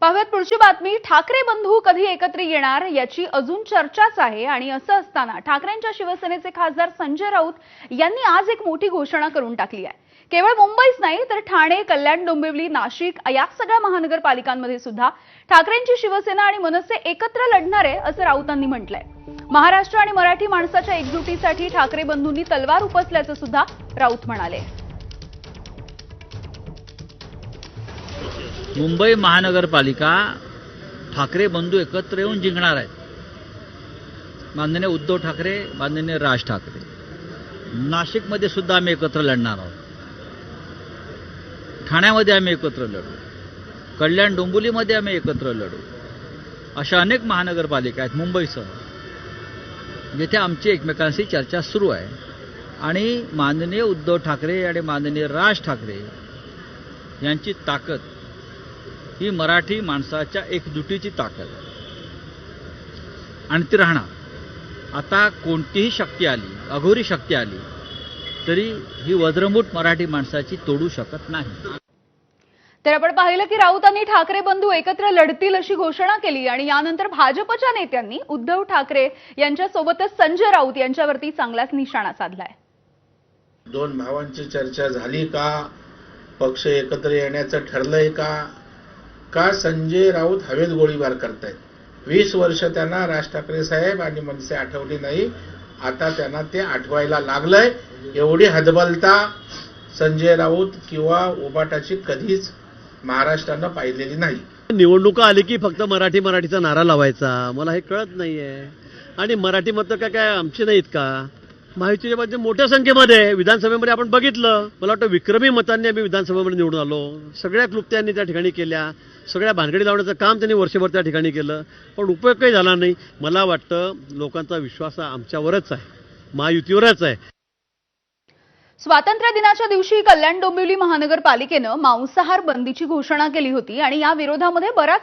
पाहूयात पुढची बातमी। ठाकरे बंधू कधी एकत्र येणार याची अजून चर्चाच आहे आणि असं असताना ठाकरेंच्या शिवसेनेचे खासदार संजय राऊत यांनी आज एक मोठी घोषणा करून टाकली आहे। केवळ मुंबईच नाही तर ठाणे, कल्याण, डोंबिवली, नाशिक या सगळ्या महानगरपालिकांमध्ये सुद्धा ठाकरेंची शिवसेना आणि मनसे एकत्र लढणार आहे असं राऊतांनी म्हटलंय। महाराष्ट्र आणि मराठी माणसाच्या एकजुटीसाठी ठाकरे बंधूंनी तलवार उपसल्याचं सुद्धा राऊत म्हणाले। मुंबई महानगरपालिका ठाकरे बंधू एकत्र येऊन जिंकणार आहेत। माननीय उद्धव ठाकरे, माननीय राज ठाकरे। नाशिकमध्ये सुद्धा आम्ही एकत्र लढणार आहोत। ठाण्यामध्ये आम्ही एकत्र लढू, कल्याण डोंबिवलीमध्ये आम्ही एकत्र लढू। अशा अनेक महानगरपालिका आहेत मुंबईसह, जिथे आमची एकमेकांशी चर्चा सुरू आहे आणि माननीय उद्धव ठाकरे आणि माननीय राज ठाकरे यांची ताकद ही मराठी माणसाच्या एकजुटीची ताकद आहे आणि ती राहणार। आता कोणतीही शक्ती आली, अघोरी शक्ती आली तरी ही वज्रमूठ मराठी माणसाची तोडू शकत नाही। तर आपण पाहिलं की राऊतांनी ठाकरे बंधू एकत्र लढतील अशी घोषणा केली आणि यानंतर भाजपच्या नेत्यांनी उद्धव ठाकरे यांच्यासोबतच संजय राऊत यांच्यावरती चांगलाच निशाणा साधलाय। दोन भावांची चर्चा झाली का? पक्ष एकत्र येण्याचं ठरलंय का संजय राऊत हवेत गोळीबार करतायत? 20 वर्ष त्यांना राज ठाकरे साहेब आणि मनसे आठवली नाही, आता त्यांना ते आठवायला लागलंय। एवढी हतबलता संजय राऊत किंवा उबाटाची कधीच महाराष्ट्रानं पाहिलेली नाही। निवडणुका आली की फक्त मराठीचा नारा लावायचा, मला हे कळत नाहीये। आणि मराठी मतं काय आमची नाहीत का? महायुतीच्या मध्ये मोठ्या संख्येमध्ये विधानसभेमध्ये आपण बघितलं, मला वाटतं विक्रमी मतांनी आम्ही विधानसभेमध्ये निवडून आलो। सगळ्या क्लुप्त्यांनी त्या ठिकाणी केल्या, सगळ्या भानगडी लावण्याचं काम त्यांनी वर्षभर त्या ठिकाणी केलं, पण उपयोग काही झाला नाही। मला वाटतं लोकांचा विश्वास आमच्यावरच आहे, महायुतीवरच आहे। स्वातंत्र्य दिनाच्या दिवशी कल्याण डोंबिवली महानगरपालिकेनं मांसाहार बंदीची घोषणा केली होती आणि या विरोधामध्ये बराच